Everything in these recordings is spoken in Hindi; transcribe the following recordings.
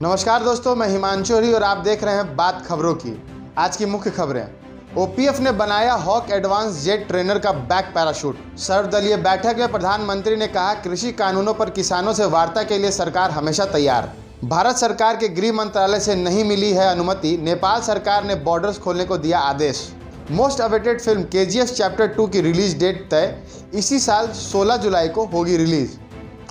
नमस्कार दोस्तों, मैं हिमांशु हरी और आप देख रहे हैं बात खबरों की। आज की मुख्य खबरें। ओपीएफ ने बनाया हॉक एडवांस जेट ट्रेनर का बैक पैराशूट। सर्वदलीय बैठक में प्रधानमंत्री ने कहा, कृषि कानूनों पर किसानों से वार्ता के लिए सरकार हमेशा तैयार। भारत सरकार के गृह मंत्रालय से नहीं मिली है अनुमति, नेपाल सरकार ने बॉर्डर्स खोलने को दिया आदेश। Most awaited film KGF chapter 2 की रिलीज डेट तय, इसी साल 16 जुलाई को होगी रिलीज।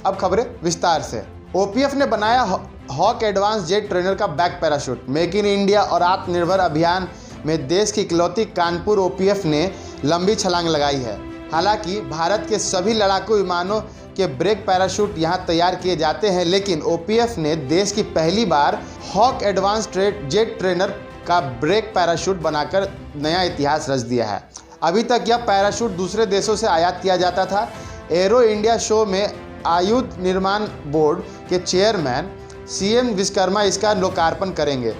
अब खबरें विस्तार से। ओपीएफ ने बनाया हॉक एडवांस जेट ट्रेनर का back parachute. Make in India और आत्मनिर्भर अभियान में देश की इकलौती कानपुर ओपीएफ ने लंबी छलांग लगाई है। हालांकि भारत के सभी लड़ाकू विमानों के ब्रेक पैराशूट यहां तैयार किए जाते हैं, लेकिन ओपीएफ ने देश की पहली बार हॉक एडवांस जेट ट्रेनर का ब्रेक पैराशूट बनाकर नया इतिहास रच दिया है। अभी तक यह पैराशूट दूसरे देशों से आयात किया जाता था। एरो इंडिया शो में आयुध निर्माण बोर्ड के चेयरमैन सीएम विश्वकर्मा इसका लोकार्पण करेंगे।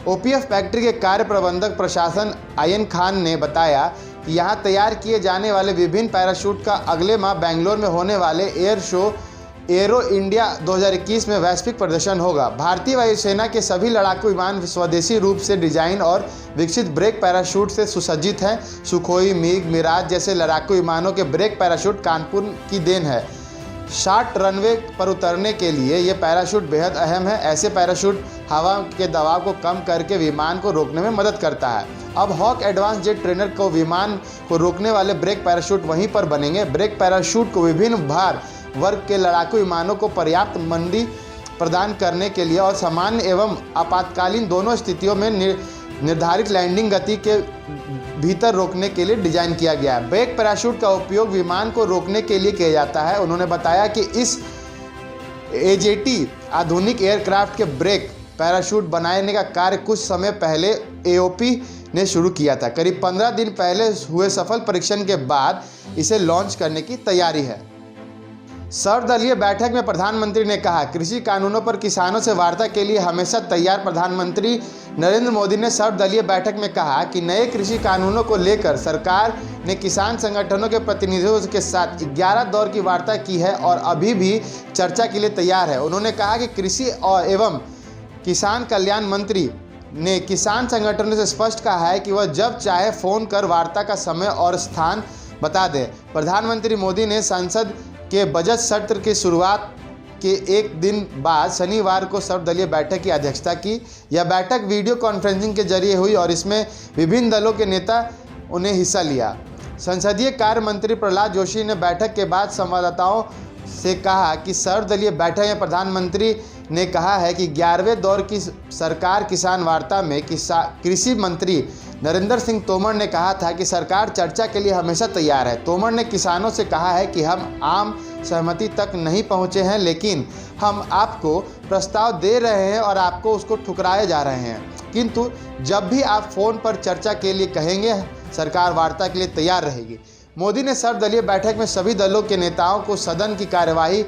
ओपीएफ फैक्ट्री के कार्य प्रबंधक प्रशासन आयन खान ने बताया कि यहां तैयार किए जाने वाले विभिन्न पैराशूट का अगले माह बेंगलोर में होने वाले एयर शो एरो इंडिया 2021 में वैश्विक प्रदर्शन होगा। भारतीय वायुसेना के सभी लड़ाकू विमान स्वदेशी रूप से डिजाइन और विकसित ब्रेक पैराशूट से सुसज्जित हैं। सुखोई, मिग, मिराज जैसे लड़ाकू विमानों के ब्रेक पैराशूट कानपुर की देन है। शॉर्ट रनवे पर उतरने के लिए ये पैराशूट बेहद अहम है। ऐसे पैराशूट हवा के दबाव को कम करके विमान को रोकने में मदद करता है। अब हॉक एडवांस जेट ट्रेनर को विमान को रोकने वाले ब्रेक पैराशूट वहीं पर बनेंगे। ब्रेक पैराशूट को विभिन्न भार वर्ग के लड़ाकू विमानों को पर्याप्त मंदी प्रदान करने के लिए और सामान्य एवं आपातकालीन दोनों स्थितियों में निर्धारित लैंडिंग गति के भीतर रोकने के लिए डिजाइन किया गया है। ब्रेक पैराशूट का उपयोग विमान को रोकने के लिए किया जाता है। उन्होंने बताया कि इस एजेटी आधुनिक एयरक्राफ्ट के ब्रेक पैराशूट बनाने का कार्य कुछ समय पहले एओपी ने शुरू किया था। करीब 15 दिन पहले हुए सफल परीक्षण के बाद इसे लॉन्च करने की तैयारी है। सर्वदलीय बैठक में प्रधानमंत्री ने कहा, कृषि कानूनों पर किसानों से वार्ता के लिए हमेशा तैयार। प्रधानमंत्री नरेंद्र मोदी ने सर्वदलीय बैठक में कहा कि नए कृषि कानूनों को लेकर सरकार ने किसान संगठनों के प्रतिनिधियों के साथ 11 दौर की वार्ता की है और अभी भी चर्चा के लिए तैयार है। उन्होंने कहा कि कृषि एवं किसान कल्याण मंत्री ने किसान संगठनों से स्पष्ट कहा है कि वह जब चाहे फोन कर वार्ता का समय और स्थान बता दें। प्रधानमंत्री मोदी ने संसद के बजट सत्र की शुरुआत के एक दिन बाद शनिवार को सर्वदलीय बैठक की अध्यक्षता की। यह बैठक वीडियो कॉन्फ्रेंसिंग के जरिए हुई और इसमें विभिन्न दलों के नेता उन्हें हिस्सा लिया। संसदीय कार्य मंत्री प्रहलाद जोशी ने बैठक के बाद संवाददाताओं से कहा कि सर्वदलीय बैठक में प्रधानमंत्री ने कहा है कि 11वें दौर की सरकार किसान वार्ता में कृषि मंत्री नरेंद्र सिंह तोमर ने कहा था कि सरकार चर्चा के लिए हमेशा तैयार है। तोमर ने किसानों से कहा है कि हम आम सहमति तक नहीं पहुंचे हैं, लेकिन हम आपको प्रस्ताव दे रहे हैं और आपको उसको ठुकराए जा रहे हैं, किंतु जब भी आप फ़ोन पर चर्चा के लिए कहेंगे सरकार वार्ता के लिए तैयार रहेगी। मोदी ने सर्वदलीय बैठक में सभी दलों के नेताओं को सदन की कार्यवाही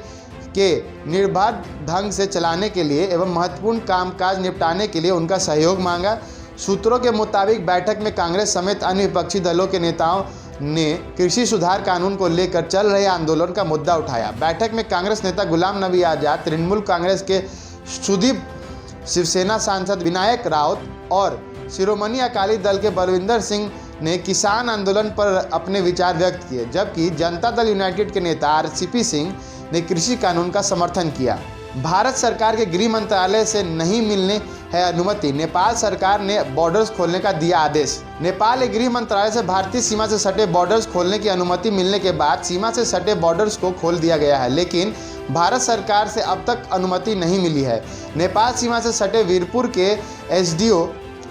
के निर्बाध ढंग से चलाने के लिए एवं महत्वपूर्ण कामकाज निपटाने के लिए उनका सहयोग मांगा। सूत्रों के मुताबिक बैठक में कांग्रेस समेत अन्य विपक्षी दलों के नेताओं ने कृषि सुधार कानून को लेकर चल रहे आंदोलन का मुद्दा उठाया। बैठक में कांग्रेस नेता गुलाम नबी आजाद, तृणमूल कांग्रेस के सुदीप, शिवसेना सांसद विनायक राउत और शिरोमणि अकाली दल के बलविंदर सिंह ने किसान आंदोलन पर अपने विचार व्यक्त किए, जबकि जनता दल यूनाइटेड के नेता आरसीपी सिंह ने कृषि कानून का समर्थन किया। भारत सरकार के गृह मंत्रालय से नहीं मिलने है अनुमति, नेपाल सरकार ने बॉर्डर्स खोलने का दिया आदेश। नेपाल के गृह मंत्रालय से भारतीय सीमा से सटे बॉर्डर्स खोलने की अनुमति मिलने के बाद सीमा से सटे बॉर्डर्स को खोल दिया गया है, लेकिन भारत सरकार से अब तक अनुमति नहीं मिली है। नेपाल सीमा से सटे वीरपुर के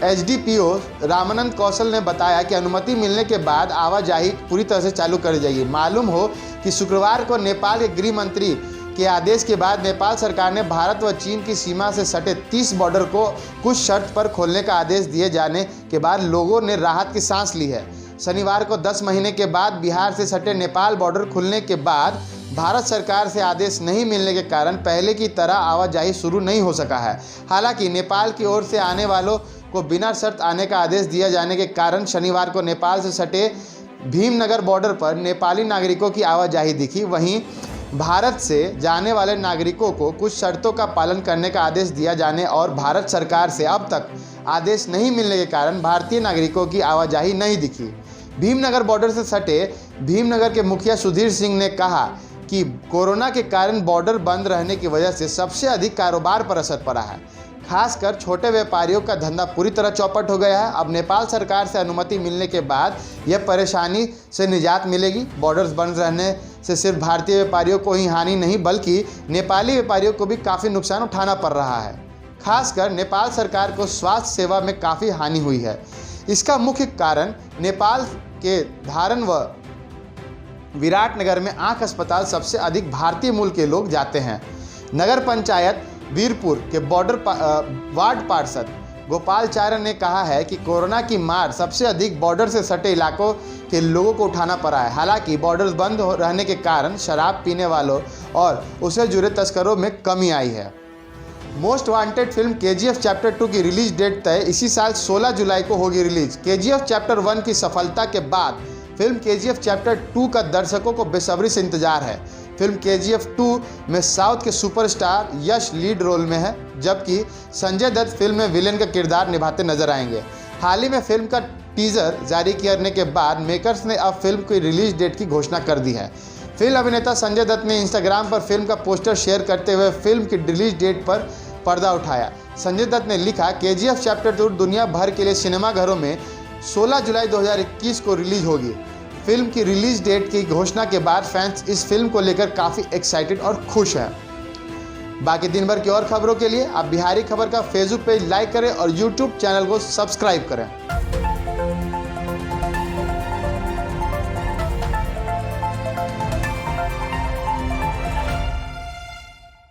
एसडीपीओ रामानंद कौशल ने बताया कि अनुमति मिलने के बाद आवाजाही पूरी तरह से चालू कर दी जाएगी। मालूम हो कि शुक्रवार को नेपाल के गृह मंत्री के आदेश के बाद नेपाल सरकार ने भारत व चीन की सीमा से सटे 30 बॉर्डर को कुछ शर्त पर खोलने का आदेश दिए जाने के बाद लोगों ने राहत की सांस ली है। शनिवार को 10 महीने के बाद बिहार से सटे नेपाल बॉर्डर खुलने के बाद भारत सरकार से आदेश नहीं मिलने के कारण पहले की तरह आवाजाही शुरू नहीं हो सका है। हालांकि नेपाल की ओर से आने वालों को बिना शर्त आने का आदेश दिया जाने के कारण शनिवार को नेपाल से सटे भीमनगर बॉर्डर पर नेपाली नागरिकों की आवाजाही दिखी। वहीं भारत से जाने वाले नागरिकों को कुछ शर्तों का पालन करने का आदेश दिया जाने और भारत सरकार से अब तक आदेश नहीं मिलने के कारण भारतीय नागरिकों की आवाजाही नहीं दिखी। भीमनगर बॉर्डर से सटे भीमनगर के मुखिया सुधीर सिंह ने कहा कि कोरोना के कारण बॉर्डर बंद रहने की वजह से सबसे अधिक कारोबार पर असर पड़ा है। खासकर छोटे व्यापारियों का धंधा पूरी तरह चौपट हो गया है। अब नेपाल सरकार से अनुमति मिलने के बाद यह परेशानी से निजात मिलेगी। बॉर्डर्स बंद रहने से सिर्फ भारतीय व्यापारियों को ही हानि नहीं बल्कि नेपाली व्यापारियों को भी काफ़ी नुकसान उठाना पड़ रहा है। खासकर नेपाल सरकार को स्वास्थ्य सेवा में काफ़ी हानि हुई है। इसका मुख्य कारण नेपाल के धारण व विराटनगर में आँख अस्पताल सबसे अधिक भारतीय मूल के लोग जाते हैं। नगर पंचायत वीरपुर के वार्ड पार्षद गोपालचार्य ने कहा है कि कोरोना की मार सबसे अधिक बॉर्डर से सटे इलाकों के लोगों को उठाना पड़ा है। हालांकि बॉर्डर्स बंद रहने के कारण शराब पीने वालों और उससे जुड़े तस्करों में कमी आई है। Most wanted film KGF chapter 2 की रिलीज डेट तय, इसी साल 16 जुलाई को होगी रिलीज। KGF चैप्टर 1 की सफलता के बाद फिल्म KGF चैप्टर 2 का दर्शकों को बेसब्री से इंतजार है। फिल्म KGF 2 में साउथ के सुपरस्टार यश लीड रोल में है, जबकि संजय दत्त फिल्म में विलेन का किरदार निभाते नजर आएंगे। हाल ही में फिल्म का टीजर जारी करने के बाद मेकर्स ने अब फिल्म की रिलीज डेट की घोषणा कर दी है। फिल्म अभिनेता संजय दत्त ने इंस्टाग्राम पर फिल्म का पोस्टर शेयर करते हुए फिल्म की रिलीज डेट पर पर्दा उठाया। संजय दत्त ने लिखा, KGF चैप्टर 2 दुनिया भर के लिए सिनेमाघरों में 16 जुलाई 2021 को रिलीज होगी। फिल्म की रिलीज डेट की घोषणा के बाद फैंस इस फिल्म को लेकर काफ़ी एक्साइटेड और खुश हैं। बाकी दिन भर की और खबरों के लिए आप बिहारी खबर का फेसबुक पेज लाइक करें और यूट्यूब चैनल को सब्सक्राइब करें।